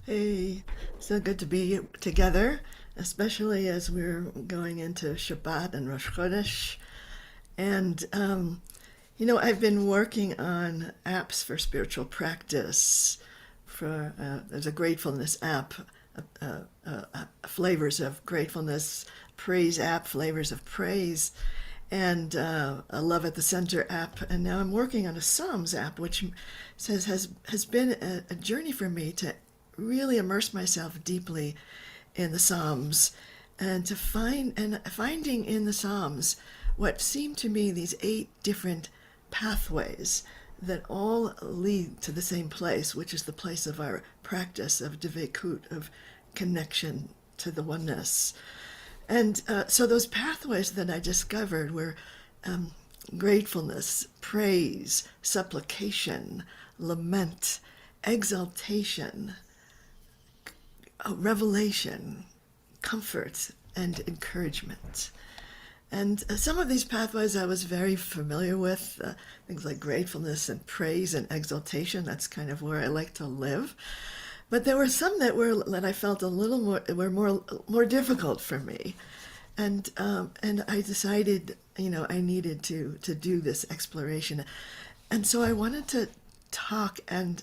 Hey, so good to be together, especially as we're going into Shabbat and Rosh Chodesh. And, I've been working on apps for spiritual practice. There's a gratefulness app, flavors of gratefulness, praise app, flavors of praise, and a Love at the Center app. And now I'm working on a Psalms app, which has been a journey for me to really immerse myself deeply in the Psalms and finding in the Psalms what seem to me these 8 different pathways that all lead to the same place, which is the place of our practice of devekut, of connection to the oneness. And so those pathways that I discovered were gratefulness, praise, supplication, lament, exaltation, revelation, comfort, and encouragement. And some of these pathways I was very familiar with, things like gratefulness and praise and exaltation. That's kind of where I like to live. But there were some that I felt a little more difficult for me, and I decided I needed to do this exploration, and so I wanted to talk and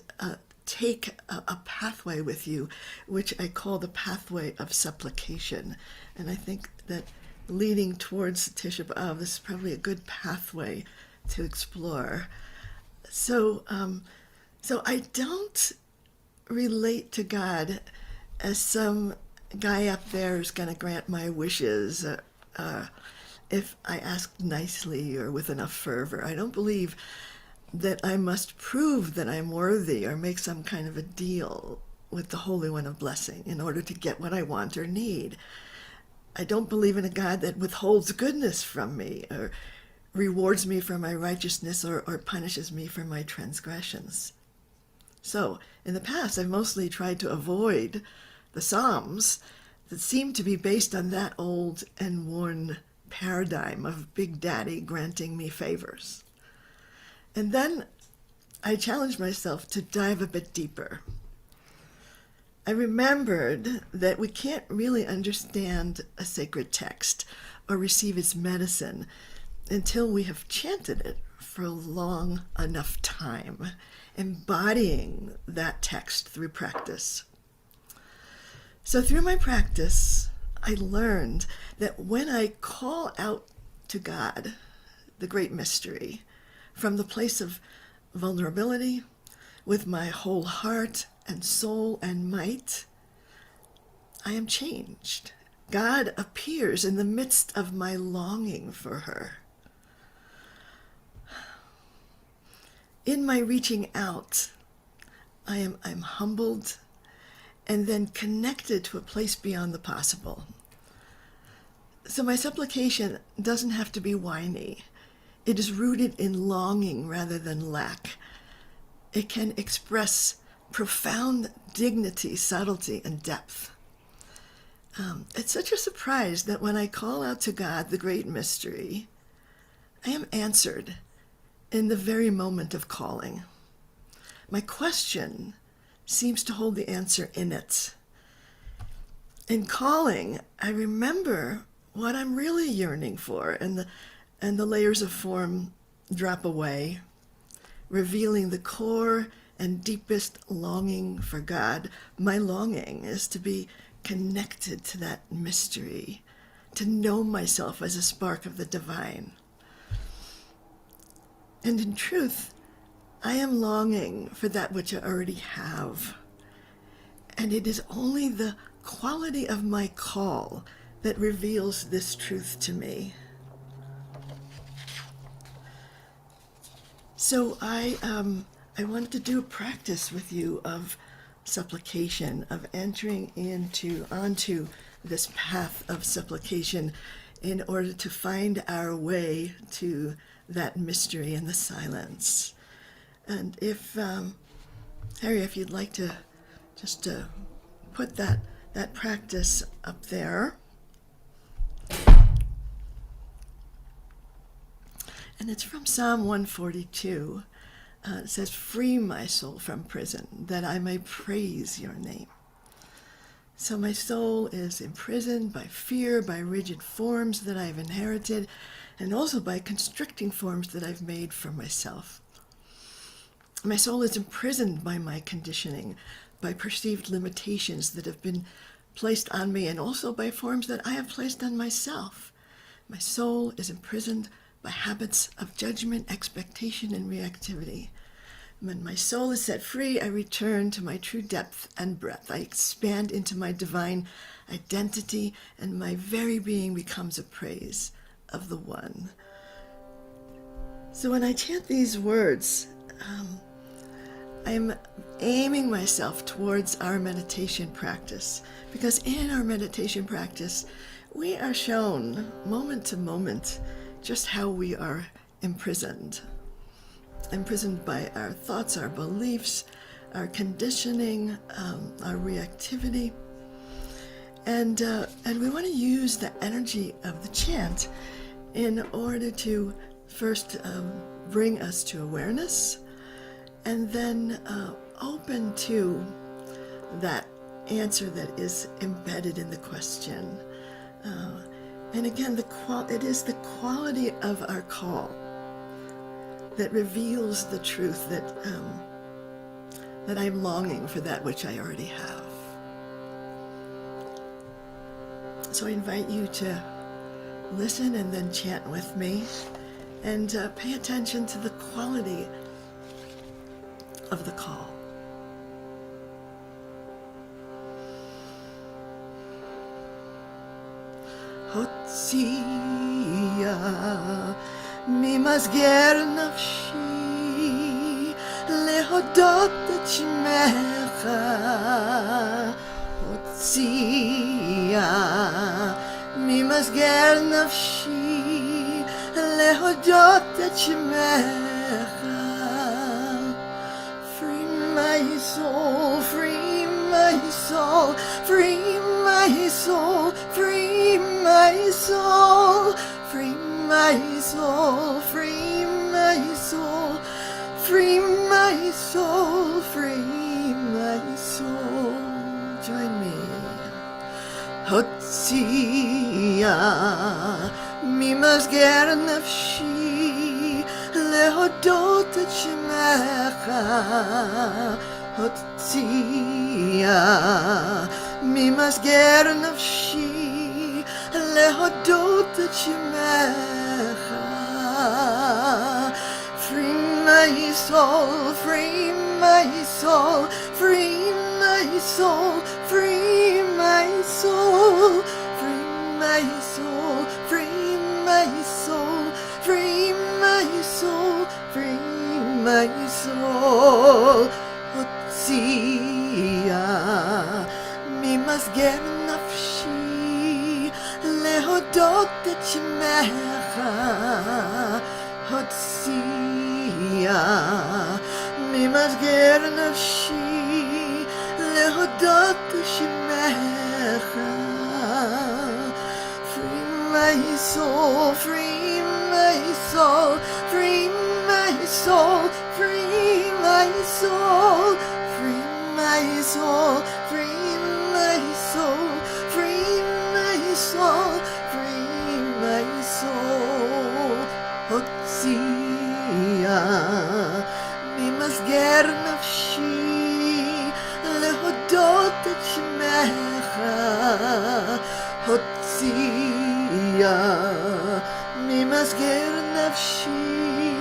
take a pathway with you, which I call the pathway of supplication, and I think that leading towards Tisha B'Av, this is probably a good pathway to explore. So I don't relate to God as some guy up there who's going to grant my wishes if I ask nicely or with enough fervor. I don't believe that I must prove that I'm worthy or make some kind of a deal with the Holy One of Blessing in order to get what I want or need. I don't believe in a God that withholds goodness from me or rewards me for my righteousness or punishes me for my transgressions. So, in the past, I've mostly tried to avoid the Psalms that seem to be based on that old and worn paradigm of Big Daddy granting me favors. And then I challenged myself to dive a bit deeper. I remembered that we can't really understand a sacred text or receive its medicine until we have chanted it for a long enough time, embodying that text through practice. So through my practice, I learned that when I call out to God, the great mystery, from the place of vulnerability, with my whole heart and soul and might, I am changed. God appears in the midst of my longing for her. In my reaching out, I'm humbled and then connected to a place beyond the possible. So my supplication doesn't have to be whiny. It is rooted in longing rather than lack. It can express profound dignity, subtlety, and depth. It's such a surprise that when I call out to God, the great mystery, I am answered in the very moment of calling. My question seems to hold the answer in it. In calling, I remember what I'm really yearning for, and the layers of form drop away, revealing the core and deepest longing for God. My longing is to be connected to that mystery, to know myself as a spark of the divine. And in truth, I am longing for that which I already have. And it is only the quality of my call that reveals this truth to me. So I wanted to do a practice with you of supplication, of entering onto this path of supplication in order to find our way to that mystery in the silence. And if, Harry, if you'd like to just put that practice up there. And it's from Psalm 142. It says, "Free my soul from prison, that I may praise your name." So my soul is imprisoned by fear, by rigid forms that I've inherited, and also by constricting forms that I've made for myself. My soul is imprisoned by my conditioning, by perceived limitations that have been placed on me, and also by forms that I have placed on myself. My soul is imprisoned by habits of judgment, expectation, and reactivity. When my soul is set free, I return to my true depth and breadth. I expand into my divine identity, and my very being becomes a praise of the One. So when I chant these words, I'm aiming myself towards our meditation practice, because in our meditation practice, we are shown moment to moment just how we are imprisoned by our thoughts, our beliefs, our conditioning, our reactivity. And we want to use the energy of the chant in order to first bring us to awareness, and then open to that answer that is embedded in the question. And again, it is the quality of our call that reveals the truth that I'm longing for that which I already have. So I invite you to listen and then chant with me, and pay attention to the quality of the call. Hotziya ממסגר נפשי להודות את שמך, הוציאה ממסגר נפשי להודות את שמך. Free my soul, free my soul, free my soul, free my soul, free my soul, free my soul, free my soul, free my soul. Join me. הוציאה ממסגר נפשי להודות את שמך, הוציאה ממסגר נפשי להודות את שמך. Free my soul, free my soul, free my soul, free my soul, free my soul, free my soul, free my soul, free my soul. הוציאה ממסגר נפשי להודות את שמך, הוציאה ממסגר נפשי להודות את שמך. Free my soul, free my soul, free my soul, free my soul, free my soul, free my soul, free my soul, free my soul. הוציאה ממסגר נפשי להודות את שמך, הוציאה ממסגר נפשי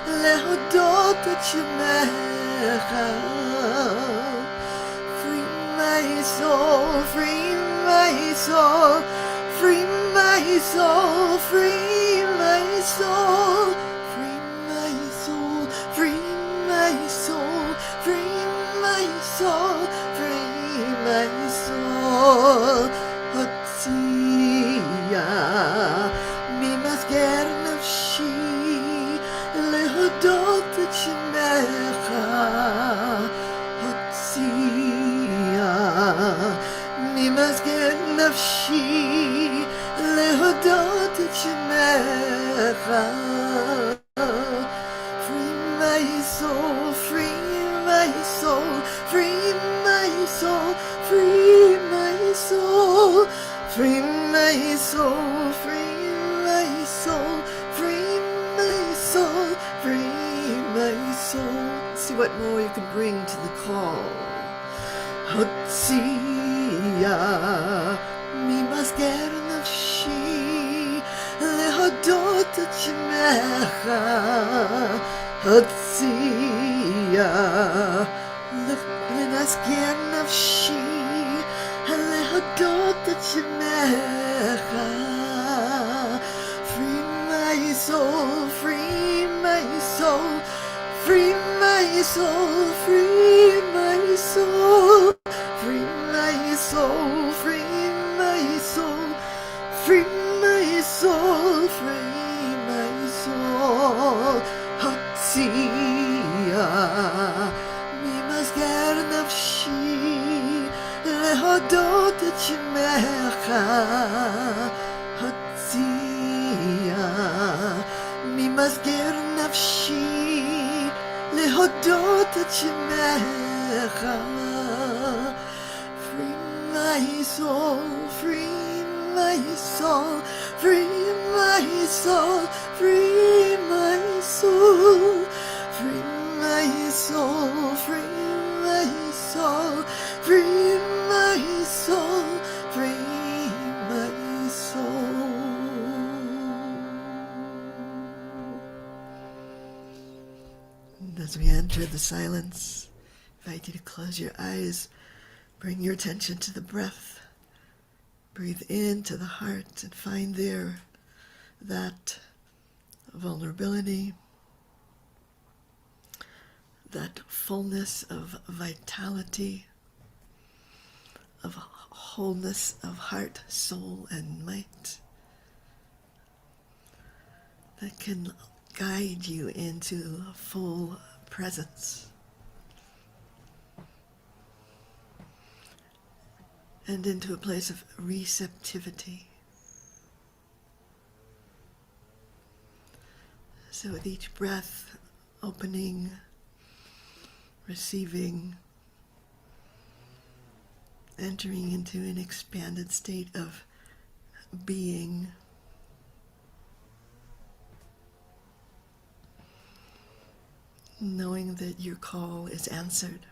להודות את שמך. Free my soul, free my soul, free my soul, free my soul, free my soul, free my soul, free my soul, free my soul. הוציאה ממסגר נפשי להודות את שמך, הוציאה ממסגר נפשי להודות את שמך. Free my soul, free my soul, free my soul, free my soul, free my soul, free my soul, free my soul, free my soul. See what more you can bring to the call. Hotziya, ממסגר נפשי להודות את שמך. הוציאה לנסגר נפשי להודות את שמך. Free my soul, free my soul, free my soul, free my soul, free my soul, free my soul, free my soul, free my soul. הוציאה ממסגר נפשי להודות את שמך. הוציאה ממסגר נפשי להודות את שמך. Free my soul, free my soul, free my soul, free my soul, free my soul, free my soul, free my soul, free my soul. And as we enter the silence, I invite you to close your eyes. Bring your attention to the breath. Breathe into the heart and find there that vulnerability, that fullness of vitality, of wholeness of heart, soul, and might that can guide you into full presence. And into a place of receptivity. So with each breath, opening, receiving, entering into an expanded state of being, knowing that your call is answered.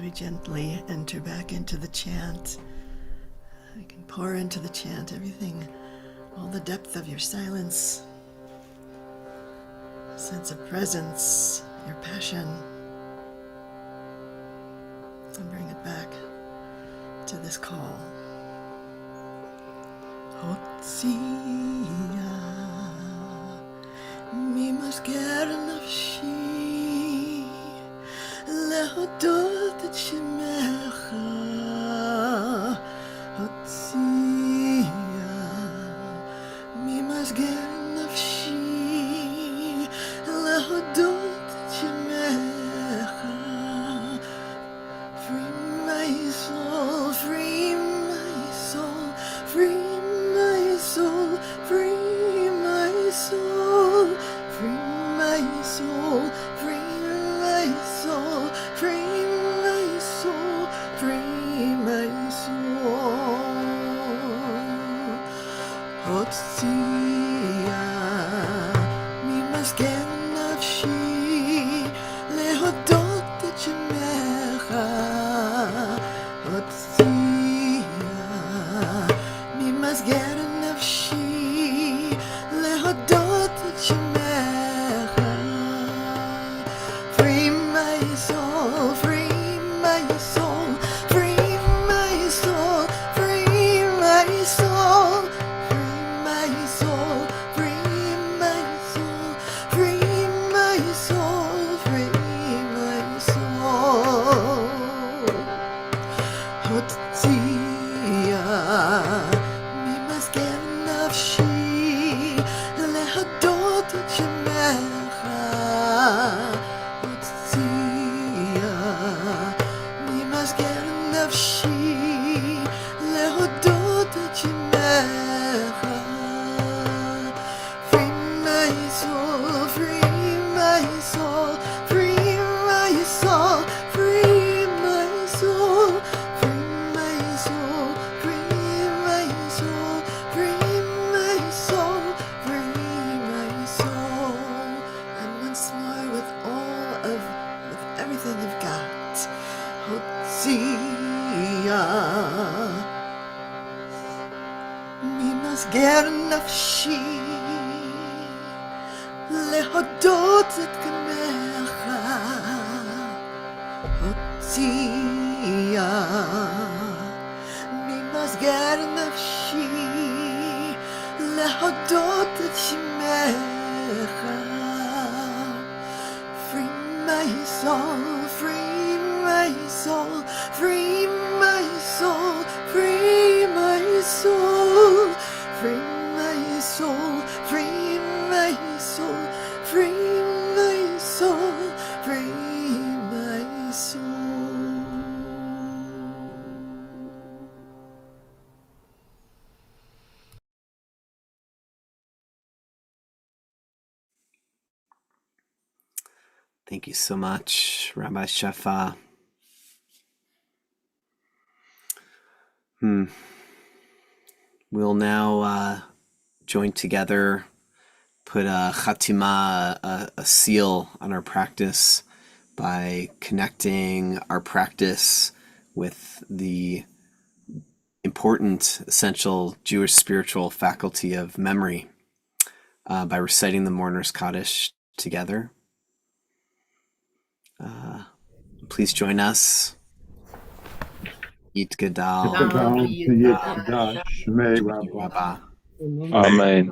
very gently enter back into the chant. You can pour into the chant everything, all the depth of your silence, sense of presence, your passion, and bring it back to this call. Hotziya mimasger nafshi lehodot et shemecha. Hotziya mimasger nafshi lehodot et shemecha. Free my soul, free my soul, free my soul, free my soul, free my soul, free my soul, free my soul, free my soul. Hotziya mimasger nafshi lehodot et shemecha. Hotziya mimasger nafshi lehodot et shemecha. Free my soul, free my soul, free my soul, free my soul, free my soul, free my soul, free my soul, free my soul. Hotziya mimasger nafshi lehodot et shemecha. Hotziya mimasger nafshi lehodot et shemecha. Free my soul, free my soul, free my soul, free my soul, free my soul, free my soul, free my soul, free my soul. And once more with everything you've got. Hotziya mimasger nafshi lehodot et kamecha. Hotziya mimasger nafshi lehodot et shemecha. Free my soul, free my soul, free my soul, free my soul, free my soul, free my soul, free my soul, free my soul. Thank you so much, Rabbi Shefa. We'll now join together, put a chatima, a seal on our practice by connecting our practice with the important, essential Jewish spiritual faculty of memory by reciting the Mourner's Kaddish together. Please join us. Yit Gadal, Shmei Rabba. Rabba. Amen.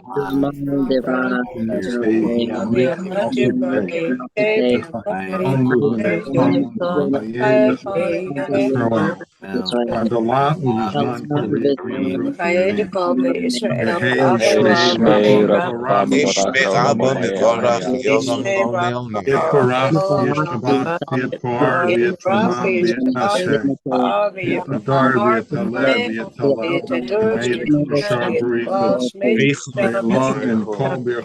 Long and call be a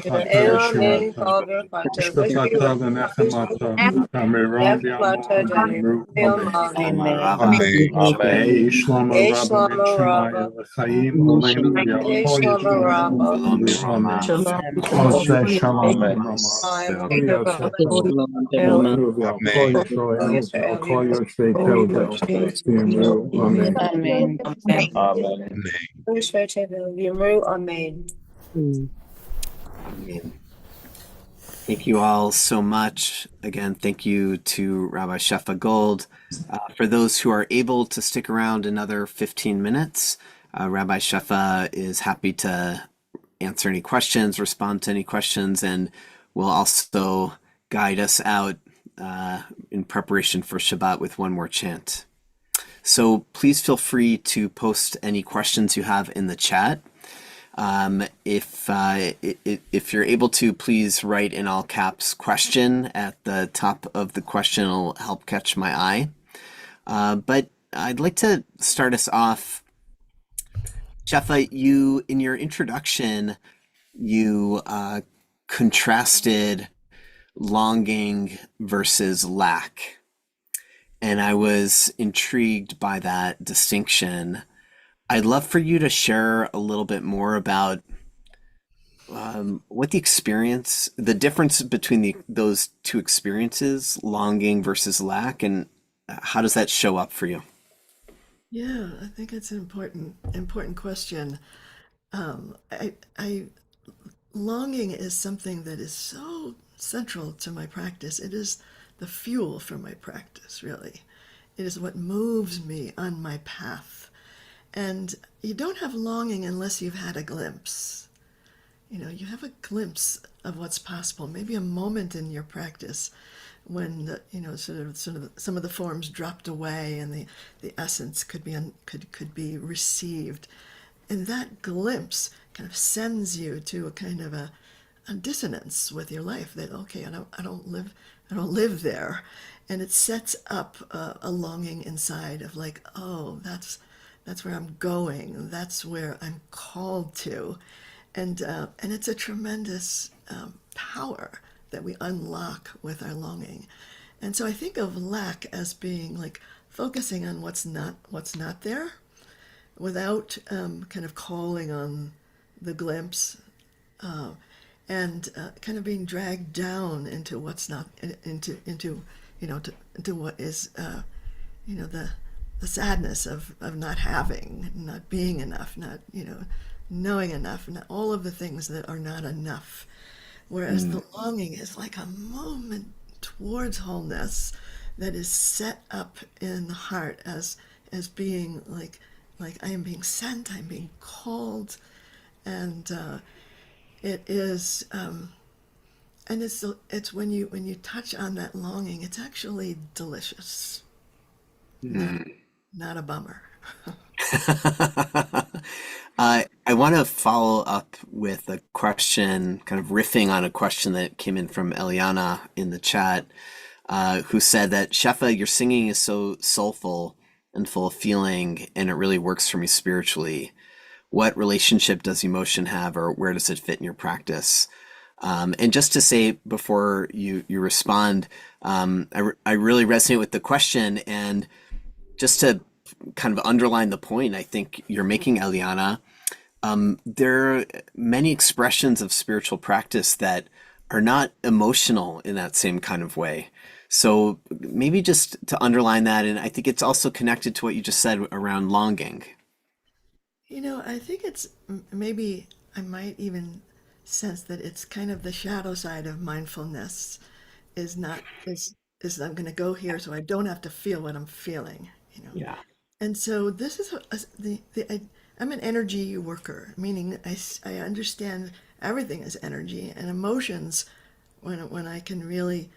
Amen. Yeh Shlomo Rabba Ben Shemaya V'chaim Aleinu V'Yakol Yisrael Amen. Oseh Shalom V'Rama V'Yosef Tov Aleinu V'Yakol Yisrael V'Yakol Yoshvei Tevel V'Yimru Amen. Amen. Thank you all so much. Again, thank you to Rabbi Shefa Gold. For those who are able to stick around another 15 minutes, Rabbi Shefa is happy to answer any questions, respond to any questions, and will also guide us out in preparation for Shabbat with one more chant. So please feel free to post any questions you have in the chat. If you're able to, please write in all caps question at the top of the question. It'll help catch my eye. But I'd like to start us off. Shefa, you, in your introduction, you contrasted longing versus lack. And I was intrigued by that distinction. I'd love for you to share a little bit more about what the difference between those two experiences, longing versus lack, and how does that show up for you? Yeah, I think it's an important question. I longing is something that is so central to my practice. It is the fuel for my practice, really. It is what moves me on my path. And you don't have longing unless you've had a glimpse. You have a glimpse of what's possible, maybe a moment in your practice when sort of some of the forms dropped away and the essence could be received. And that glimpse kind of sends you to a kind of a dissonance with your life that, okay, I don't live there. And it sets up a longing inside of like, oh, that's where I'm going. That's where I'm called to. And it's a tremendous power that we unlock with our longing. And so I think of lack as being like focusing on what's not there, without kind of calling on the glimpse, and kind of being dragged down into what's not, into what is the sadness of not having, not being enough, not knowing enough, and all of the things that are not enough. Whereas the longing is like a movement towards wholeness that is set up in the heart as being like I am being sent, I'm being called, and it is, and it's when you touch on that longing, it's actually delicious, not a bummer. I want to follow up with a question, kind of riffing on a question that came in from Eliana in the chat, who said that, Shefa, your singing is so soulful and full of feeling, and it really works for me spiritually. What relationship does emotion have, or where does it fit in your practice? And just to say before you respond, I really resonate with the question, and just to kind of underline the point I think you're making, Eliana, there are many expressions of spiritual practice that are not emotional in that same kind of way. So maybe just to underline that, and I think it's also connected to what you just said around longing. I think it's maybe I might even sense that it's kind of the shadow side of mindfulness is not is I'm going to go here so I don't have to feel what I'm feeling. Yeah. And so this is I'm an energy worker, meaning I understand everything is energy and emotions. When I can really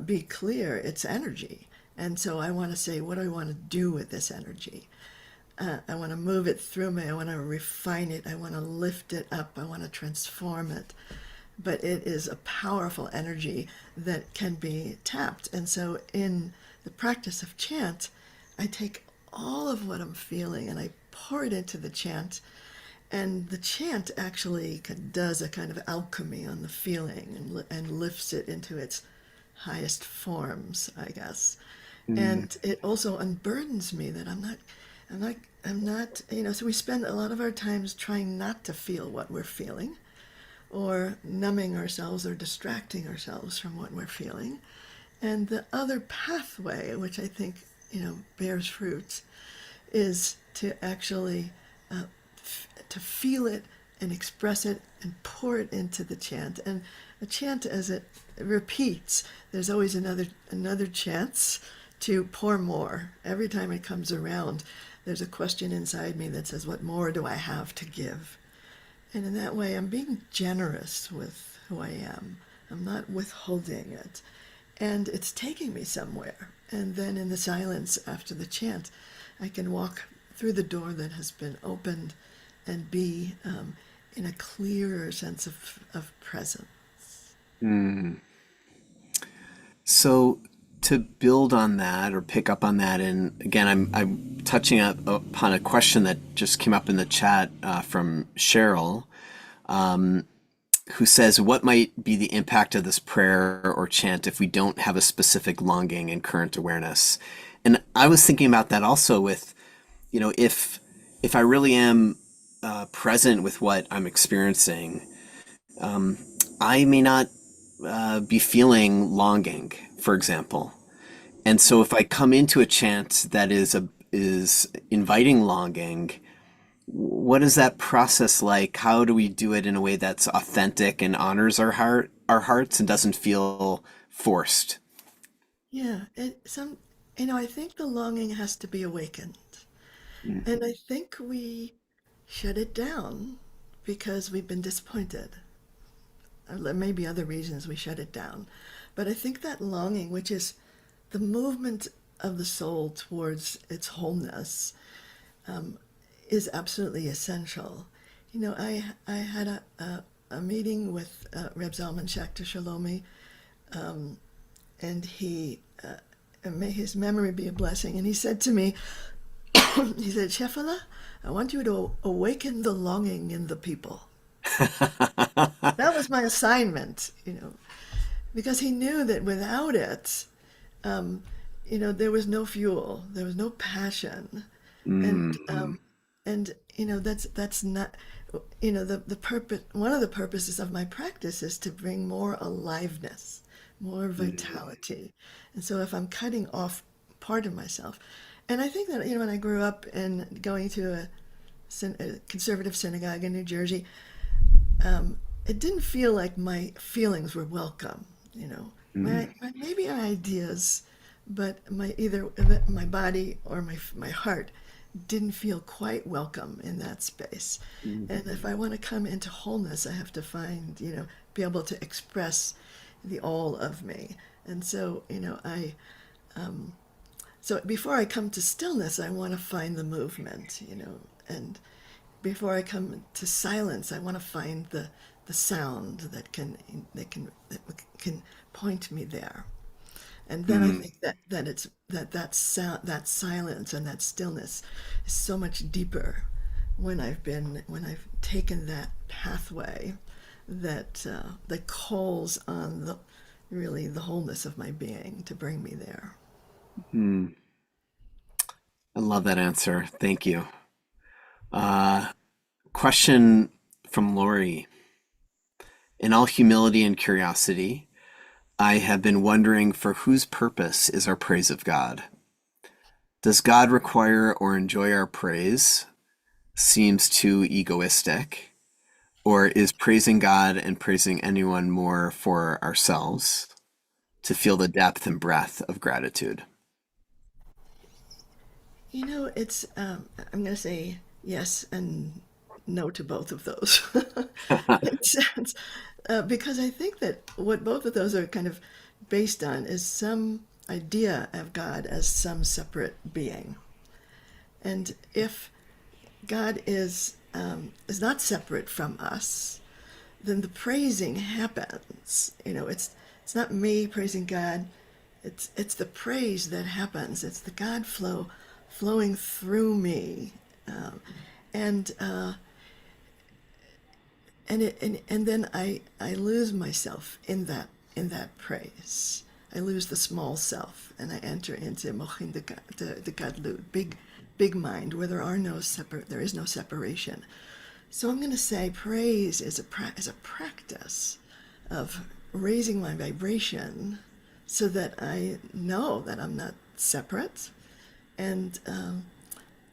be clear, it's energy. And so I want to say, what do I want to do with this energy? I want to move it through me. I want to refine it. I want to lift it up. I want to transform it. But it is a powerful energy that can be tapped. And so in the practice of chant, I take all of what I'm feeling and I pour it into the chant. And the chant actually does a kind of alchemy on the feeling and lifts it into its highest forms, I guess. And it also unburdens me that I'm not, so we spend a lot of our times trying not to feel what we're feeling, or numbing ourselves or distracting ourselves from what we're feeling. And the other pathway, which I think, bears fruit, is to actually to feel it and express it and pour it into the chant. And a chant, as it repeats, there's always another chance to pour more. Every time it comes around, there's a question inside me that says, what more do I have to give? And in that way, I'm being generous with who I am. I'm not withholding it. And it's taking me somewhere. And then in the silence after the chant, I can walk through the door that has been opened and be in a clearer sense of presence. So to build on that or pick up on that, and again, I'm touching upon a question that just came up in the chat from Cheryl, who says, what might be the impact of this prayer or chant if we don't have a specific longing and current awareness? And I was thinking about that also with, if I really am present with what I'm experiencing, I may not be feeling longing, for example. And so if I come into a chant that is inviting longing, what is that process like? How do we do it in a way that's authentic and honors our hearts, and doesn't feel forced? Yeah, I think the longing has to be awakened. And I think we shut it down because we've been disappointed. There may be other reasons we shut it down. But I think that longing, which is the movement of the soul towards its wholeness, is absolutely essential. I had a meeting with Reb Zalman Schachter Shalomi, and may his memory be a blessing. And he said to me, he said, Shefa, I want you to awaken the longing in the people. That was my assignment, because he knew that without it, there was no fuel, there was no passion, and that's not, the purpose. One of the purposes of my practice is to bring more aliveness, more vitality, and so if I'm cutting off part of myself, and I think that when I grew up and going to a conservative synagogue in New Jersey, it didn't feel like my feelings were welcome. Maybe my ideas, but either my body or my heart didn't feel quite welcome in that space. And if I want to come into wholeness, I have to find, be able to express the all of me. And so, so before I come to stillness, I want to find the movement, and before I come to silence, I want to find the sound that can point me there. And then I think that sound, that silence and that stillness is so much deeper when I've taken that pathway that calls on the wholeness of my being to bring me there. I love that answer. Thank you. Question from Lori. In all humility and curiosity, I have been wondering, for whose purpose is our praise of God? Does God require or enjoy our praise? Seems too egoistic. Or is praising God and praising anyone more for ourselves to feel the depth and breadth of gratitude? It's I'm going to say yes and no to both of those. In a sense, because I think that what both of those are kind of based on is some idea of God as some separate being. And if God is not separate from us, then the praising happens. It's not me praising God. It's the praise that happens. It's the God flowing through me, and and then I lose myself in that praise. I lose the small self, and I enter into mochin the gadlut, big mind, where there is no separation. So I'm going to say praise is a practice of raising my vibration, so that I know that I'm not separate, and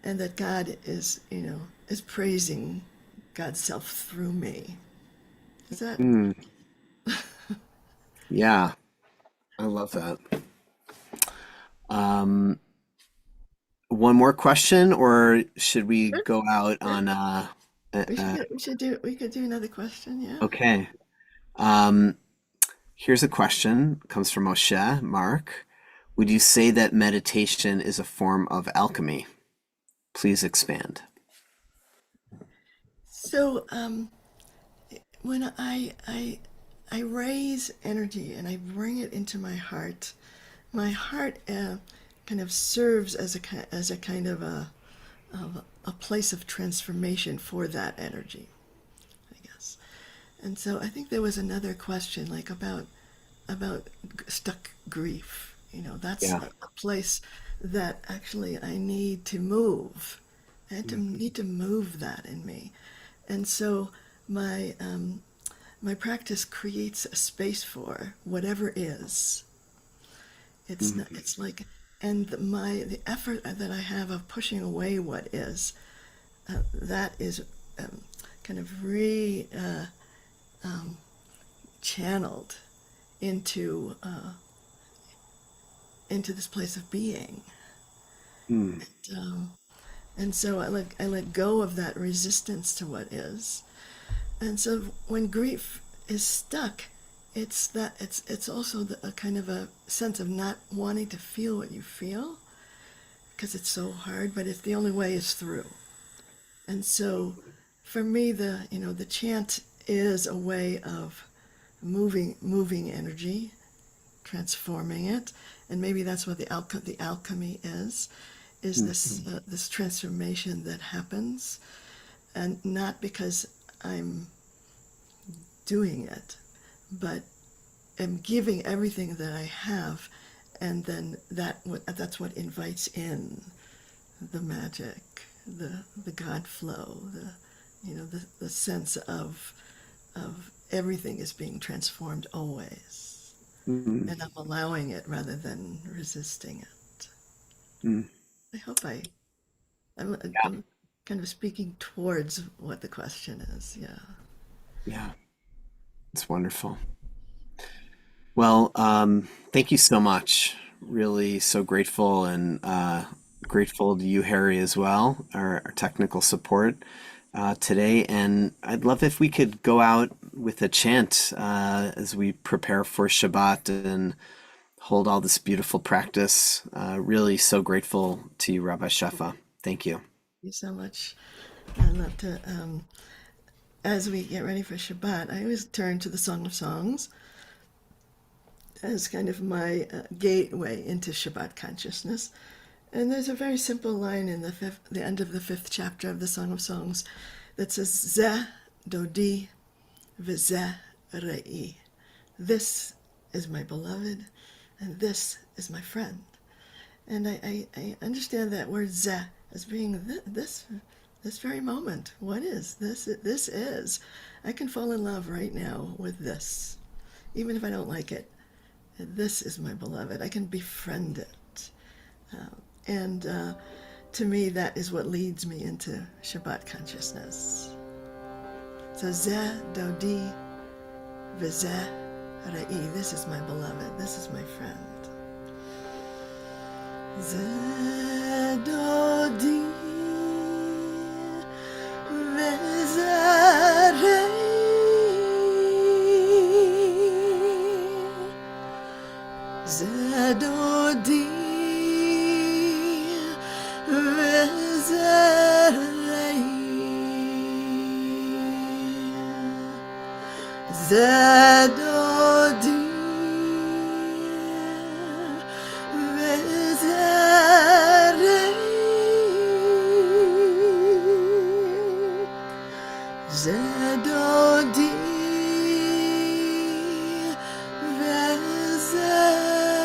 that God is praising God's self through me. Is that? Yeah, I love that. One more question, or should we go out on We could do another question, yeah. okay. Here's a question, comes from Moshe, Mark. Would you say that meditation is a form of alchemy? Please expand. So when I raise energy and I bring it into my heart kind of serves as a kind of a place of transformation for that energy, I guess. And so I think there was another question, like about stuck grief. That's Yeah. a place that actually I need to move. Need to move that in me, and so my practice creates a space for whatever is. It's not, it's like, and the effort that I have of pushing away what is, that is kind of channeled into this place of being. And so I let go of that resistance to what is. And so when grief is stuck, it's also a kind of a sense of not wanting to feel what you feel, because it's so hard, but it's the only way is through. And so for me, the chant is a way of moving energy, transforming it, and maybe that's what the alchemy is this transformation that happens, and not because I'm doing it, but am giving everything that I have, and then that's what invites in the magic, the God flow, the sense of everything is being transformed always, and I'm allowing it rather than resisting it. I hope I'm kind of speaking towards what the question is. Yeah. Yeah, it's wonderful. Well, thank you so much. Really so grateful, and grateful to you, Harry, as well, our technical support today. And I'd love if we could go out with a chant as we prepare for Shabbat and hold all this beautiful practice. Really so grateful to you, Rabbi Shefa. Thank you. Thank you so much. I'd love to, as we get ready for Shabbat, I always turn to the Song of Songs as kind of my gateway into Shabbat consciousness. And there's a very simple line in the end of the 5th chapter of the Song of Songs that says, Zeh dodi v'zeh re'i. This is my beloved, and this is my friend. And I understand that word zeh as being this very moment. What is this? This is. I can fall in love right now with this, even if I don't like it. This is my beloved. I can befriend it. And to me, that is what leads me into Shabbat consciousness. So Zeh Dodi V'Zeh Re'i. This is my beloved. This is my friend. Zeh Dodi V'Zeh Re'i. Zeh Dodi V'Zeh Re'i. Zeh Dodi V'Zeh Re'i. Zeh Dodi V'Zeh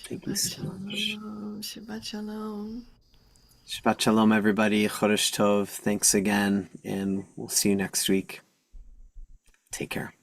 Thank you Shabbat so much. shalom. Shabbat shalom. Shabbat shalom, everybody. Chodesh Tov. Thanks again, and we'll see you next week. Take care.